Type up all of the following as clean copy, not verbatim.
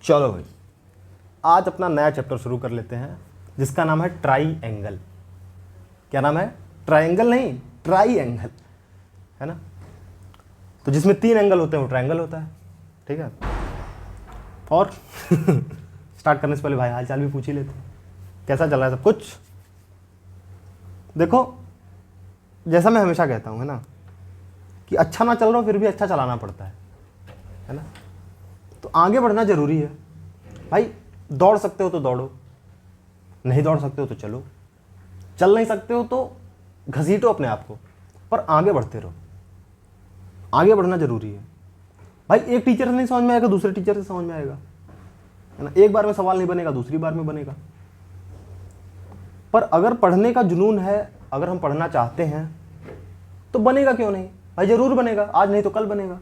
चलो भाई, आज अपना नया चैप्टर शुरू कर लेते हैं जिसका नाम है ट्राई एंगल। क्या नाम है? ट्राइंगल नहीं, ट्राई एंगल, है ना। तो जिसमें 3 एंगल होते हैं वो ट्राइंगल होता है, ठीक है। और स्टार्ट करने से पहले भाई हालचाल भी पूछ ही लेते हैं, कैसा चल रहा है सब कुछ। देखो, जैसा मैं हमेशा कहता हूँ, है ना, कि अच्छा ना चल रहा हो फिर भी अच्छा चलाना पड़ता है ना। तो आगे बढ़ना जरूरी है भाई। दौड़ सकते हो तो दौड़ो, नहीं दौड़ सकते हो तो चलो, चल नहीं सकते हो तो घसीटो अपने आप को, पर आगे बढ़ते रहो। आगे बढ़ना जरूरी है भाई। एक टीचर से नहीं समझ में आएगा, दूसरे टीचर से समझ में आएगा, है ना। एक बार में सवाल नहीं बनेगा, दूसरी बार में बनेगा। पर अगर पढ़ने का जुनून है, अगर हम पढ़ना चाहते हैं तो बनेगा क्यों नहीं भाई, जरूर बनेगा। आज नहीं तो कल बनेगा,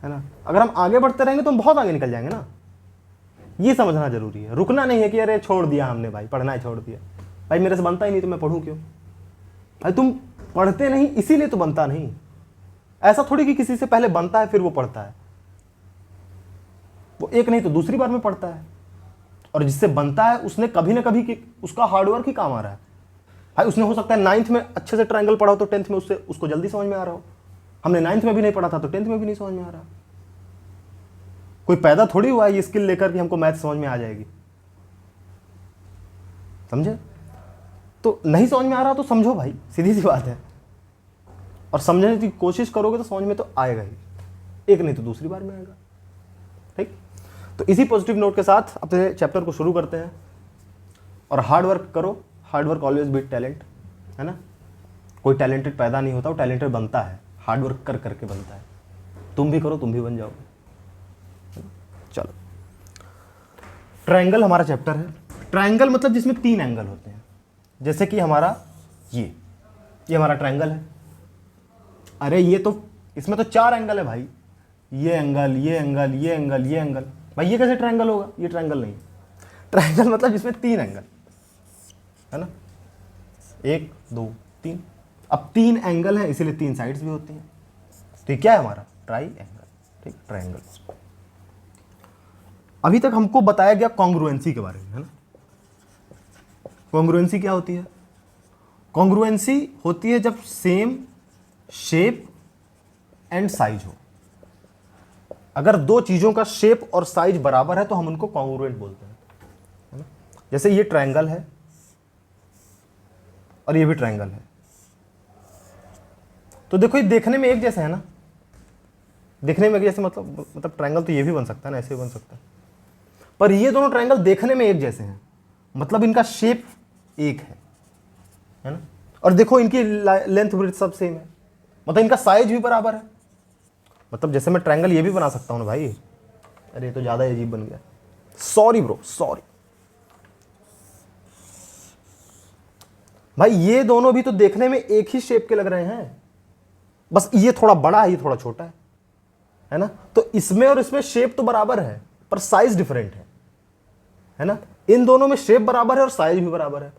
है ना। अगर हम आगे बढ़ते रहेंगे तो हम बहुत आगे निकल जाएंगे ना। ये समझना जरूरी है। रुकना नहीं है कि अरे छोड़ दिया हमने भाई, पढ़ना ही छोड़ दिया भाई, मेरे से बनता ही नहीं तो मैं पढ़ूं क्यों भाई। तुम पढ़ते नहीं इसीलिए तो बनता नहीं। ऐसा थोड़ी कि किसी से पहले बनता है फिर वो पढ़ता है। वो एक नहीं तो दूसरी बार में पढ़ता है, और जिससे बनता है उसने कभी ना कभी उसका हार्डवर्क ही काम आ रहा है भाई। उसने हो सकता है 9th में अच्छे से ट्रायंगल पढ़ा हो तो 10th में उसको जल्दी समझ में आ रहा हो। हमने 9th में भी नहीं पढ़ा था तो 10th में भी नहीं समझ में आ रहा। कोई पैदा थोड़ी हुआ है ये स्किल लेकर कि हमको मैथ समझ में आ जाएगी, समझे। तो नहीं समझ में आ रहा तो समझो भाई, सीधी सी बात है। और समझने की कोशिश करोगे तो समझ में तो आएगा ही, एक नहीं तो दूसरी बार में आएगा, ठीक। तो इसी पॉजिटिव नोट के साथ अपने चैप्टर को शुरू करते हैं। और हार्ड वर्क करो, hard work always beat talent, है ना। कोई टैलेंटेड पैदा नहीं होता, वो टैलेंटेड बनता है, हार्ड वर्क कर करके बनता है। तुम भी करो, तुम भी बन जाओगे। चलो, ट्रायंगल हमारा चैप्टर है। ट्रायंगल मतलब जिसमें 3 एंगल होते हैं, जैसे कि हमारा ये हमारा ट्रायंगल है। अरे ये तो, इसमें तो 4 एंगल है भाई। ये एंगल, ये एंगल, ये एंगल, ये एंगल भाई, ये कैसे ट्रायंगल होगा? ये ट्रायंगल नहीं। ट्रायंगल मतलब जिसमें 3 एंगल, है ना। 1 2 3। अब 3 एंगल है इसीलिए 3 साइड्स भी होती हैं। तो क्या है हमारा? ट्राई एंगल, ठीक, ट्रायंगल। अभी तक हमको बताया गया कॉन्ग्रुएंसी के बारे में, है ना। कॉन्ग्रुएंसी क्या होती है? कॉन्ग्रुएंसी होती है जब सेम शेप एंड साइज हो। अगर 2 चीजों का शेप और साइज बराबर है तो हम उनको कॉन्ग्रुएंट बोलते हैं, है ना। जैसे ये ट्रायंगल है और ये भी ट्रायंगल है, तो देखो ये देखने में एक जैसे है ना। देखने में एक जैसे मतलब ट्रायंगल तो ये भी बन सकता है ना, ऐसे भी बन सकता है। पर ये दोनों ट्रायंगल देखने में एक जैसे हैं, मतलब इनका शेप एक है ना। और देखो इनकी लेंथ ब्रेड्थ सब सेम है, मतलब इनका साइज भी बराबर है। मतलब जैसे मैं ट्रायंगल ये भी बना सकता हूं ना भाई। अरे ये तो ज्यादा अजीब बन गया, सॉरी ब्रो, सॉरी भाई। ये दोनों भी तो देखने में एक ही शेप के लग रहे हैं, बस ये थोड़ा बड़ा है, ये थोड़ा छोटा है ना। तो इसमें और इसमें शेप तो बराबर है पर साइज डिफरेंट है ना। इन दोनों में शेप बराबर है और साइज भी बराबर है,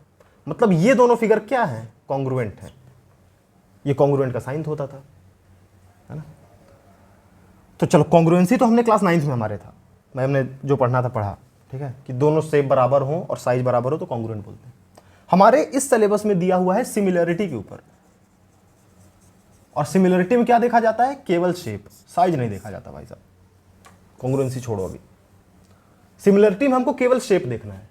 मतलब ये दोनों फिगर क्या है? कॉन्ग्रुएंट है। ये कॉन्ग्रुएंट का साइन होता था, है ना। तो चलो, कॉन्ग्रुएंसी तो हमने क्लास 9th में हमारे था, हमने जो पढ़ना था पढ़ा, ठीक है, कि दोनों शेप बराबर हो और साइज बराबर हो तो कॉन्ग्रुएंट बोलते हैं। हमारे इस सिलेबस में दिया हुआ है सिमिलरिटी के ऊपर, और सिमिलरिटी में क्या देखा जाता है? केवल शेप, साइज नहीं देखा जाता भाई साहब। कॉन्ग्रुएंसी छोड़ो अभी, सिमिलरिटी में हमको केवल शेप देखना है।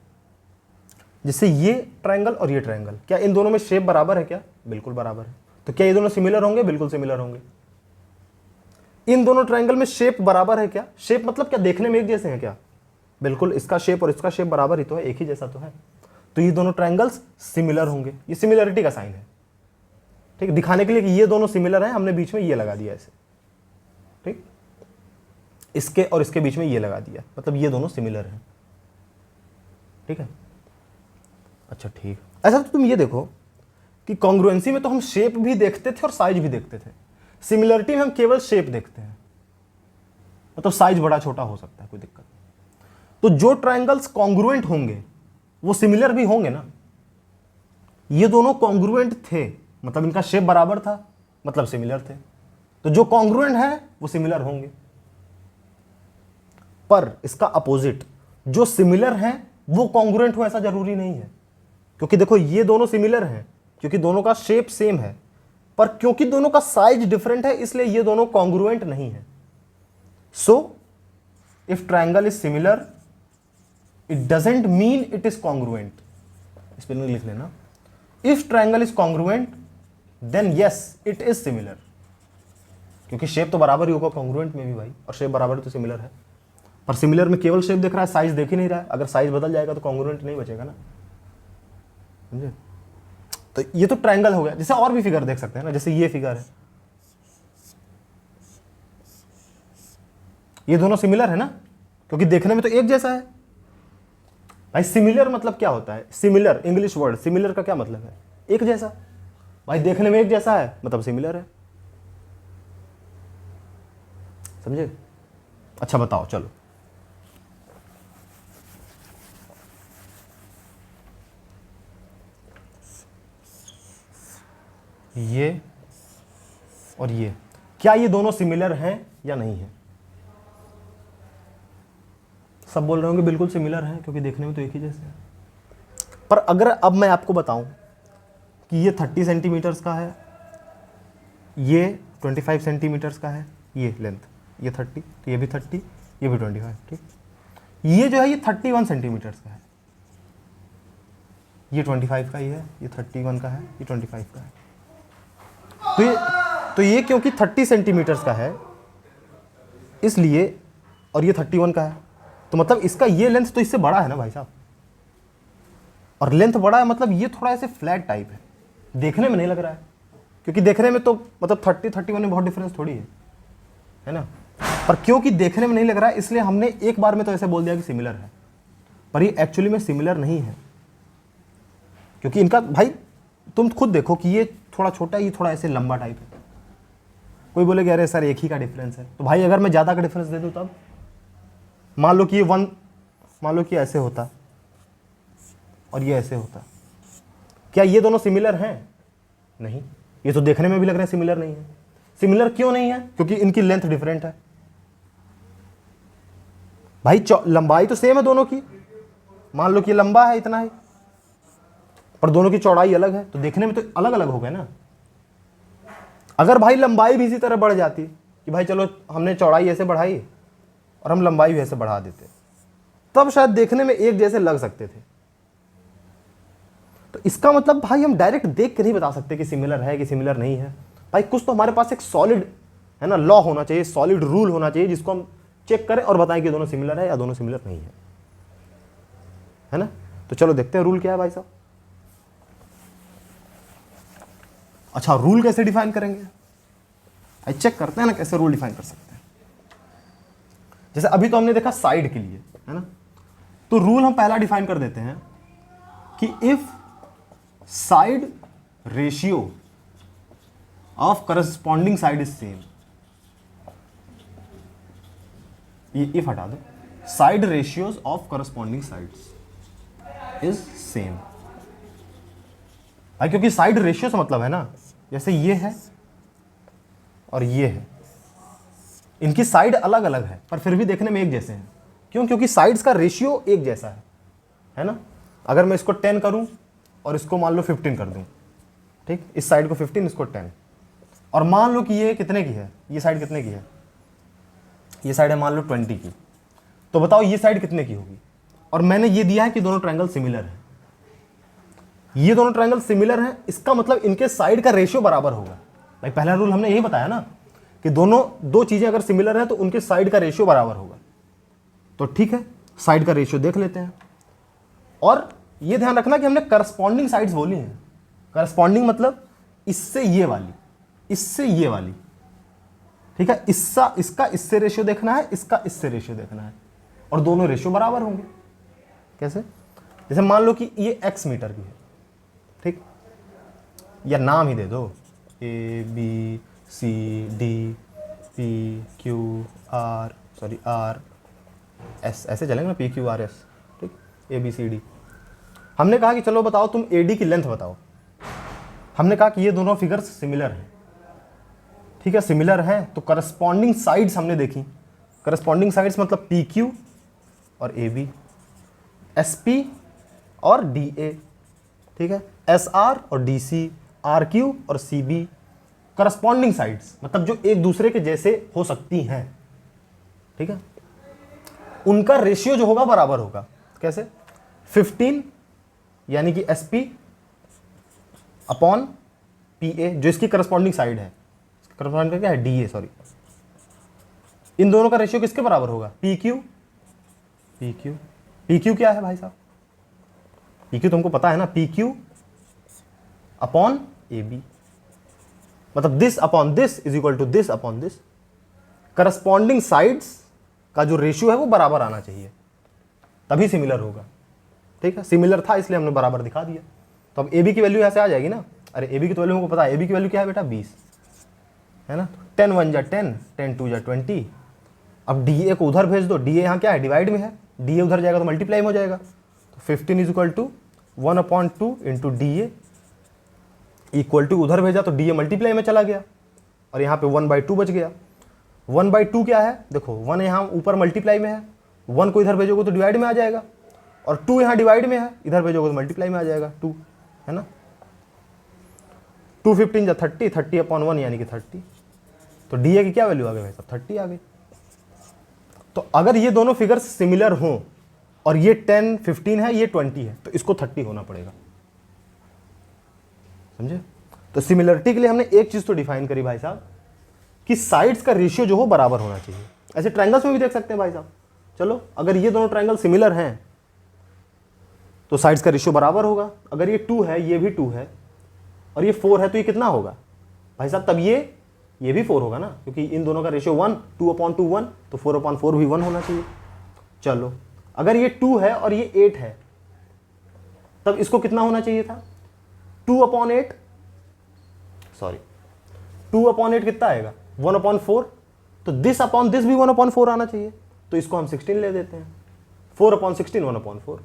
जैसे ये ट्रायंगल और ये ट्रायंगल, क्या इन दोनों में शेप बराबर है? क्या बिल्कुल बराबर है। तो क्या ये दोनों सिमिलर होंगे? बिल्कुल सिमिलर होंगे। इन दोनों ट्रायंगल में शेप बराबर है क्या? शेप मतलब क्या देखने में एक जैसे हैं क्या? बिल्कुल, इसका शेप और इसका शेप बराबर ही तो है, एक ही जैसा तो है। तो ये दोनों ट्रायंगल्स सिमिलर होंगे। ये सिमिलरिटी का साइन है, ठीक, दिखाने के लिए कि ये दोनों सिमिलर हैं, हमने बीच में ये लगा दिया ऐसे, ठीक। इसके और इसके बीच में ये लगा दिया, मतलब ये दोनों सिमिलर हैं, ठीक है। अच्छा ठीक, ऐसा तो तुम ये देखो कि कॉन्ग्रुएंसी में तो हम शेप भी देखते थे और साइज भी देखते थे। सिमिलरिटी में हम केवल शेप देखते हैं, मतलब साइज बड़ा छोटा हो सकता है, कोई दिक्कत नहीं। तो जो ट्रायंगल्स कॉन्ग्रुएंट होंगे वो सिमिलर भी होंगे ना। ये दोनों कॉन्ग्रुएंट थे, मतलब इनका शेप बराबर था, मतलब सिमिलर थे। तो जो कॉन्ग्रुएंट है वो सिमिलर होंगे। पर इसका अपोजिट जो सिमिलर है वो कॉन्ग्रुएंट हो ऐसा जरूरी नहीं है। क्योंकि देखो ये दोनों सिमिलर हैं क्योंकि दोनों का शेप सेम है, पर क्योंकि दोनों का साइज डिफरेंट है इसलिए ये दोनों कॉन्ग्रुएंट नहीं है। So if triangle is similar it doesn't mean it is congruent. Spelling लिख लेना, if triangle is congruent then yes it is similar. क्योंकि शेप तो बराबर ही होगा कॉन्ग्रुएंट में भी भाई, और शेप बराबर तो सिमिलर है। पर सिमिलर में केवल शेप देख रहा है, साइज देख ही नहीं रहा है। अगर साइज बदल जाएगा तो कॉन्ग्रुएंट नहीं बचेगा ना, समझे। तो ये तो ट्रायंगल हो गया। जैसे और भी फिगर देख सकते हैं ना, जैसे ये फिगर है, ये दोनों सिमिलर है ना क्योंकि देखने में तो एक जैसा है भाई। सिमिलर मतलब क्या होता है? सिमिलर इंग्लिश वर्ड, सिमिलर का क्या मतलब है? एक जैसा। भाई देखने में एक जैसा है मतलब सिमिलर है, समझे। अच्छा बताओ, चलो ये और ये, क्या ये दोनों सिमिलर हैं या नहीं है? सब बोल रहे होंगे बिल्कुल सिमिलर हैं क्योंकि देखने में तो एक ही जैसे हैं। पर अगर अब मैं आपको बताऊं कि ये 30 सेंटीमीटर्स का है, ये 25 सेंटीमीटर्स का है, ये लेंथ, ये 30, तो ये भी 30, ये भी 25, ठीक। ये जो है ये 31 सेंटीमीटर्स का है, ये 25 का ही है, ये 31 का है, ये 25 का है। तो ये क्योंकि 30 सेंटीमीटर्स का है इसलिए, और ये 31 का है, तो मतलब इसका ये लेंथ तो इससे बड़ा है ना भाई साहब। और लेंथ बड़ा है मतलब ये थोड़ा ऐसे फ्लैट टाइप है, देखने में नहीं लग रहा है। क्योंकि देखने में तो मतलब 30-31 में बहुत डिफरेंस थोड़ी है ना। पर क्योंकि देखने में नहीं लग रहा है इसलिए हमने एक बार में तो ऐसे बोल दिया कि सिमिलर है, पर ये एक्चुअली में सिमिलर नहीं है। क्योंकि इनका भाई तुम खुद देखो कि ये थोड़ा छोटा है, ये थोड़ा ऐसे लंबा टाइप है। कोई बोलेगा अरे सर एक ही का डिफरेंस है, तो भाई अगर मैं ज़्यादा का डिफरेंस दे दूँ तब मान लो कि ये मान लो कि ऐसे होता और ये ऐसे होता, क्या ये दोनों सिमिलर हैं? नहीं, ये तो देखने में भी लग रहा है सिमिलर नहीं है। सिमिलर क्यों नहीं है? क्योंकि इनकी लेंथ डिफरेंट है भाई। लंबाई तो सेम है दोनों की, मान लो कि ये लंबा है इतना है, पर दोनों की चौड़ाई अलग है, तो देखने में तो अलग अलग हो गए ना। अगर भाई लंबाई भी इसी तरह बढ़ जाती कि भाई चलो हमने चौड़ाई ऐसे बढ़ाई और हम लंबाई भी ऐसे बढ़ा देते, तब शायद देखने में एक जैसे लग सकते थे। तो इसका मतलब भाई हम डायरेक्ट देख के नहीं बता सकते कि सिमिलर है कि सिमिलर नहीं है। भाई कुछ तो हमारे पास एक सॉलिड है ना लॉ होना चाहिए, सॉलिड रूल होना चाहिए जिसको हम चेक करें और बताएं कि दोनों सिमिलर है या दोनों सिमिलर नहीं है ना। तो चलो देखते हैं रूल क्या है भाई साहब। अच्छा रूल कैसे डिफाइन करेंगे? भाई चेक करते हैं ना कैसे रूल डिफाइन कर सकते हैं। जैसे अभी तो हमने देखा साइड के लिए, है ना, तो रूल हम पहला डिफाइन कर देते हैं कि if side ratio of corresponding side is same, ये इफ हटा दो, side ratios of corresponding sides is same. भाई क्योंकि साइड रेशियो से मतलब है ना, जैसे ये है और ये है, इनकी साइड अलग अलग है पर फिर भी देखने में एक जैसे हैं। क्यों? क्योंकि साइड्स का रेशियो एक जैसा है ना। अगर मैं इसको 10 करूं और इसको मान लो 15 कर दूं, ठीक, इस साइड को 15 इसको 10, और मान लो कि ये कितने की है, ये साइड कितने की है, ये साइड है मान लो 20 की, तो बताओ ये साइड कितने की होगी। और मैंने ये दिया है कि दोनों ट्रायंगल सिमिलर है, ये दोनों ट्रायंगल सिमिलर हैं, इसका मतलब इनके साइड का रेशियो बराबर होगा। भाई पहला रूल हमने यही बताया ना कि दो चीजें अगर सिमिलर है तो उनके साइड का रेशियो बराबर होगा। तो ठीक है, साइड का रेशियो देख लेते हैं। और ये ध्यान रखना कि हमने करस्पॉन्डिंग साइड्स बोली हैं। करस्पॉन्डिंग मतलब इससे ये वाली, इससे ये वाली, ठीक है। इसका इससे रेशियो देखना है, इसका इससे रेशियो देखना है, और दोनों रेशियो बराबर होंगे। कैसे? जैसे मान लो कि ये x मीटर की है, ठीक, या नाम ही दे दो A B C D P Q R S, ऐसे चलेंगे ना, P Q R S, ठीक, A B C D। हमने कहा कि चलो बताओ तुम AD की लेंथ बताओ। हमने कहा कि ये दोनों फिगर्स सिमिलर हैं, ठीक है, सिमिलर हैं, तो करस्पॉन्डिंग साइड्स हमने देखी करस्पॉन्डिंग साइड्स मतलब पी क्यू और ए बी, एस पी और डी ए, ठीक है, एस आर और डी सी, आर क्यू और सी बी। करस्पॉन्डिंग साइड्स मतलब जो एक दूसरे के जैसे हो सकती हैं, ठीक है, उनका रेशियो जो होगा बराबर होगा। कैसे? 15 यानी कि S P upon P A, जो इसकी करस्पॉन्डिंग साइड है, करस्पॉन्डिंग क्या है, डी ए, सॉरी, इन दोनों का रेशियो किसके बराबर होगा, P Q, P Q, P Q क्या है भाई साहब, पी क्यू तुमको पता है ना, P Q upon A B, मतलब this upon this is equal to this upon this. Corresponding sides का जो रेशियो है वो बराबर आना चाहिए, तभी सिमिलर होगा, ठीक है। सिमिलर था इसलिए हमने बराबर दिखा दिया। तो अब ए बी की वैल्यू यहाँ से आ जाएगी ना। अरे ए बी की तो वैल्यू हमको पता है, ए बी की वैल्यू क्या है बेटा, 20 है ना। 10 1 जा 10, 10 2 जा 20। अब डी ए को उधर भेज दो, डी ए यहाँ क्या है, डिवाइड में है, डी ए उधर जाएगा तो मल्टीप्लाई में हो जाएगा। तो 15 is equal to 1/2 into D A, equal to उधर भेजा तो डी ए मल्टीप्लाई में चला गया और यहाँ पे 1/2 बच गया। 1/2 क्या है, देखो 1 यहाँ ऊपर मल्टीप्लाई में है, 1 को इधर भेजोगे तो डिवाइड में आ जाएगा, और 2 यहाँ डिवाइड में है, इधर भेजोगे तो मल्टीप्लाई में आ जाएगा 2, है ना। 2 15 जा 30, 30/1 यानी कि 30। तो डी ए की क्या वैल्यू आ गई भाई साहब, 30 आ गई। तो अगर ये दोनों फिगर्स सिमिलर हों और ये 10 15 है, ये 20 है, तो इसको 30 होना पड़ेगा, समझे। तो सिमिलरिटी के लिए हमने एक चीज तो डिफाइन करी भाई साहब कि साइड्स का रेशियो जो हो बराबर होना चाहिए। ऐसे ट्रायंगल्स में भी देख सकते हैं भाई साहब, चलो अगर ये दोनों ट्रायंगल सिमिलर हैं तो साइड्स का रेशियो बराबर होगा। अगर ये 2 है, ये भी 2 है और ये 4 है, तो ये कितना होगा भाई साहब, तब ये भी 4 होगा ना, क्योंकि इन दोनों का रेशियो 1, 2/2 1, तो 4/4 भी 1 होना चाहिए। चलो अगर ये 2 है और ये 8 है, तब इसको कितना होना चाहिए था, 2/8, सॉरी 2/8 कितना आएगा, 1/4, तो दिस अपॉन दिस भी 1/4 आना चाहिए, तो इसको हम 16 ले देते हैं, 4/16 1/4,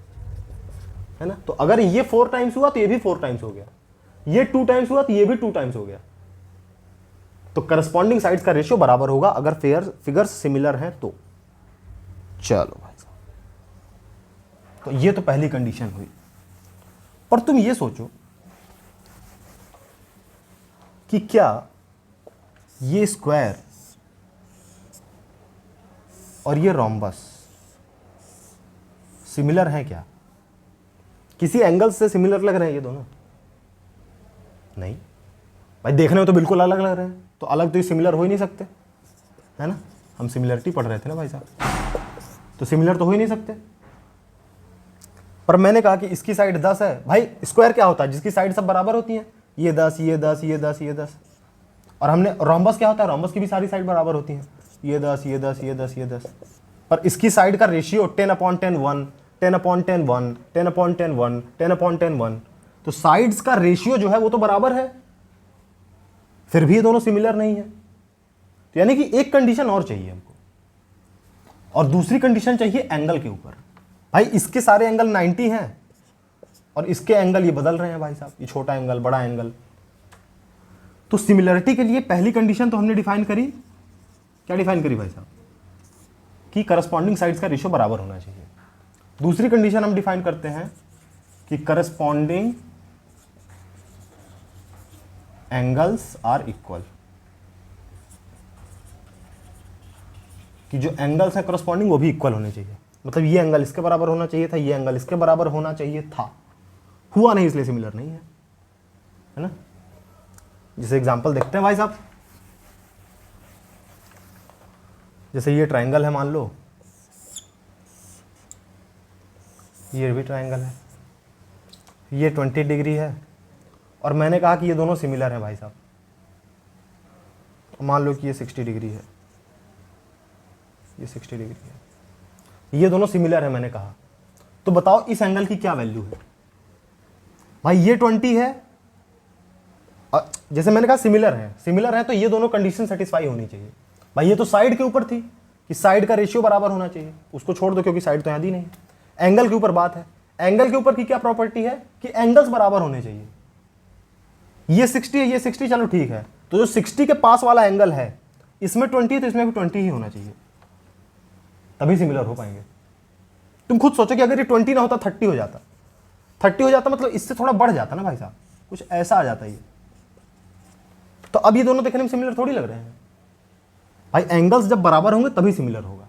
है ना। तो अगर ये 4 टाइम्स हुआ तो ये भी 4 टाइम्स हो गया, ये 2 टाइम्स हुआ तो ये भी 2 टाइम्स हो गया। तो करस्पॉन्डिंग साइड्स का रेशियो बराबर होगा अगर फिगर्स सिमिलर हैं तो। चलो भाई साहब, तो ये तो पहली कंडीशन हुई। पर तुम ये सोचो कि क्या ये स्क्वायर और ये रोम्बस सिमिलर हैं क्या, किसी एंगल से सिमिलर लग रहे हैं ये दोनों? नहीं भाई, देखने में तो बिल्कुल अलग लग रहे हैं, तो अलग तो ये सिमिलर हो ही नहीं सकते, है ना। हम सिमिलरिटी पढ़ रहे थे ना भाई साहब, तो सिमिलर तो हो ही नहीं सकते। पर मैंने कहा कि इसकी साइड 10 है, भाई स्क्वायर क्या होता है, जिसकी साइड सब बराबर होती हैं, ये 10 ये 10 ये 10 ये 10। और हमने रोम्बस क्या होता है, रोम्बस की भी सारी साइड बराबर होती हैं, ये 10 ये 10 ये 10 ये 10। पर इसकी साइड का रेशियो 10/10 1, 10/10 1, 10/10 1, 10/10 1। तो साइड्स का रेशियो जो है वो तो बराबर है, फिर भी ये दोनों सिमिलर नहीं है। तो यानी कि एक कंडीशन और चाहिए हमको, और दूसरी कंडीशन चाहिए एंगल के ऊपर। भाई इसके सारे एंगल 90 हैं और इसके एंगल ये बदल रहे हैं भाई साहब, ये छोटा एंगल बड़ा एंगल। तो सिमिलरिटी के लिए पहली कंडीशन तो हमने डिफाइन करी, क्या डिफाइन करी भाई साहब, कि करस्पॉन्डिंग साइड्स का रेशियो बराबर होना चाहिए। दूसरी कंडीशन हम डिफाइन करते हैं कि करस्पॉन्डिंग एंगल्स आर इक्वल, कि जो एंगल्स हैं करस्पॉन्डिंग वो भी इक्वल होने चाहिए। मतलब ये एंगल इसके बराबर होना चाहिए था, ये एंगल इसके बराबर होना चाहिए था, हुआ नहीं इसलिए सिमिलर नहीं है ना। जैसे एग्जांपल देखते हैं भाई साहब, जैसे ये ट्रायंगल है, मान लो ये भी ट्रायंगल है, ये 20 डिग्री है, और मैंने कहा कि ये दोनों सिमिलर हैं भाई साहब। मान लो कि ये 60 डिग्री है, ये 60 डिग्री है, ये दोनों सिमिलर है मैंने कहा। तो बताओ इस एंगल की क्या वैल्यू है भाई, ये 20 है, जैसे मैंने कहा सिमिलर है, तो ये दोनों कंडीशन सेटिस्फाई होनी चाहिए। भाई ये तो साइड के ऊपर थी कि साइड का रेशियो बराबर होना चाहिए, उसको छोड़ दो क्योंकि साइड तो यहां दी नहीं। एंगल के ऊपर बात है, एंगल के ऊपर की क्या प्रॉपर्टी है कि एंगल्स बराबर होने चाहिए। ये 60 है, ये 60, चलो ठीक है, तो जो 60 के पास वाला एंगल है इसमें 20 है तो इसमें भी 20 ही होना चाहिए। तभी सिमिलर हो पाएंगे। तुम खुद सोचो कि अगर ये 20 ना होता 30 हो जाता, 30 हो जाता मतलब इससे थोड़ा बढ़ जाता ना भाई साहब, कुछ ऐसा आ जाता ये। तो अब ये दोनों देखने में सिमिलर थोड़ी लग रहे हैं भाई। एंगल्स जब बराबर होंगे तभी सिमिलर होगा।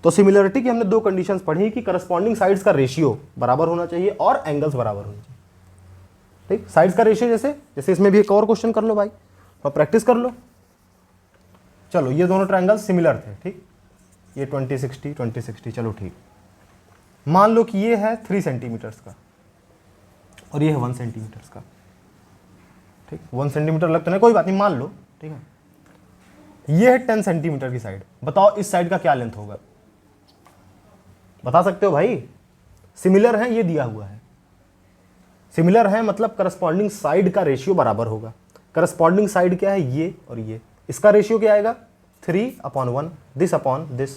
तो सिमिलरिटी की हमने दो कंडीशंस पढ़ी कि करस्पॉन्डिंग साइड्स का रेशियो बराबर होना चाहिए और एंगल्स बराबर होने चाहिए। ठीक, साइड्स का रेशियो जैसे इसमें भी एक और क्वेश्चन कर लो भाई और प्रैक्टिस कर लो। चलो ये दोनों ट्रायंगल्स सिमिलर थे, ठीक, ये 20 60 20 60, चलो ठीक। मान लो कि ये है 3 सेंटीमीटर्स का और ये है 1 सेंटीमीटर्स का। ठीक, 1 सेंटीमीटर लग तो नहीं, कोई बात नहीं, मान लो, ठीक है। ये है 10 सेंटीमीटर की साइड। बताओ इस साइड का क्या लेंथ होगा? बता सकते हो भाई? सिमिलर है, ये दिया हुआ है। सिमिलर है मतलब करस्पॉन्डिंग साइड का रेशियो बराबर होगा। करस्पॉन्डिंग साइड क्या है? ये और ये। इसका रेशियो क्या आएगा? 3/1, दिस अपॉन दिस।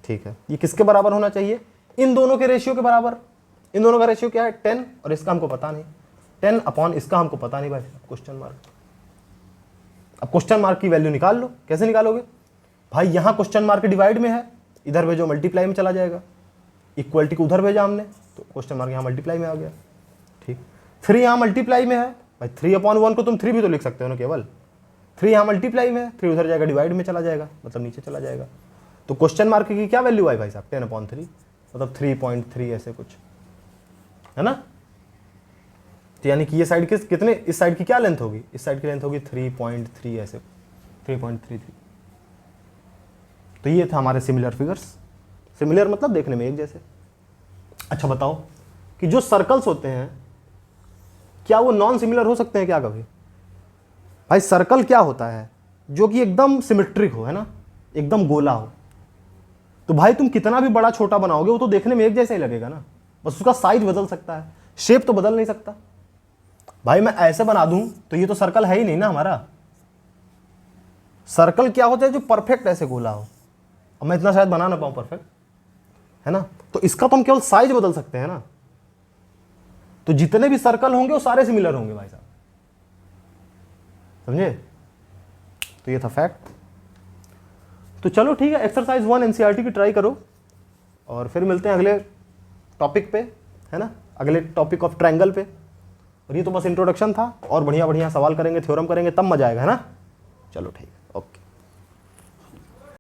ठीक है, ये किसके बराबर होना चाहिए? इन दोनों के रेशियो के बराबर। इन दोनों का रेशियो क्या है? 10, और इसका हमको पता नहीं। 10 अपॉन इसका हमको पता नहीं भाई, क्वेश्चन मार्क। अब क्वेश्चन मार्क की वैल्यू निकाल लो। कैसे निकालोगे भाई? यहां क्वेश्चन मार्क डिवाइड में है, इधर भेजो मल्टीप्लाई में चला जाएगा। इक्वलिटी को उधर भेजा हमने तो क्वेश्चन मार्क यहां मल्टीप्लाई में आ गया। ठीक, 3 यहां मल्टीप्लाई में है भाई, 3/1 को तुम 3 भी तो लिख सकते हो ना, केवल 3 यहां मल्टीप्लाई में है, 3 उधर जाएगा डिवाइड में चला जाएगा, मतलब नीचे चला जाएगा। तो क्वेश्चन मार्क की क्या वैल्यू आई भाई साहब? 10/3, मतलब 3.3 ऐसे कुछ है ना। तो यानी कि ये साइड कितने, इस साइड की क्या लेंथ होगी? इस साइड की लेंथ होगी 3.3 ऐसे, 3.33। तो ये था हमारे सिमिलर फिगर्स। सिमिलर मतलब देखने में एक जैसे। अच्छा बताओ कि जो सर्कल्स होते हैं क्या वो नॉन सिमिलर हो सकते हैं क्या कभी? भाई सर्कल क्या होता है? जो कि एकदम सिमेट्रिक हो, है ना, एकदम गोला हो। तो भाई तुम कितना भी बड़ा छोटा बनाओगे वो तो देखने में एक जैसा ही लगेगा ना, बस उसका साइज बदल सकता है, शेप तो बदल नहीं सकता। भाई मैं ऐसे बना दूं तो ये तो सर्कल है ही नहीं ना हमारा। सर्कल क्या होता है? जो परफेक्ट ऐसे गोला हो। अब मैं इतना शायद बना ना पाऊं परफेक्ट, है ना, तो इसका तो हम केवल साइज बदल सकते हैं ना। तो जितने भी सर्कल होंगे वो सारे सिमिलर होंगे भाई साहब, समझे? तो ये था फैक्ट। तो चलो ठीक है, एक्सरसाइज 1 एनसीईआरटी की ट्राई करो और फिर मिलते हैं अगले टॉपिक पे, है ना, अगले टॉपिक ऑफ ट्रायंगल पे। और ये तो बस इंट्रोडक्शन था, और बढ़िया बढ़िया सवाल करेंगे, थ्योरम करेंगे, तब मजा आएगा, है ना। चलो ठीक है, ओके।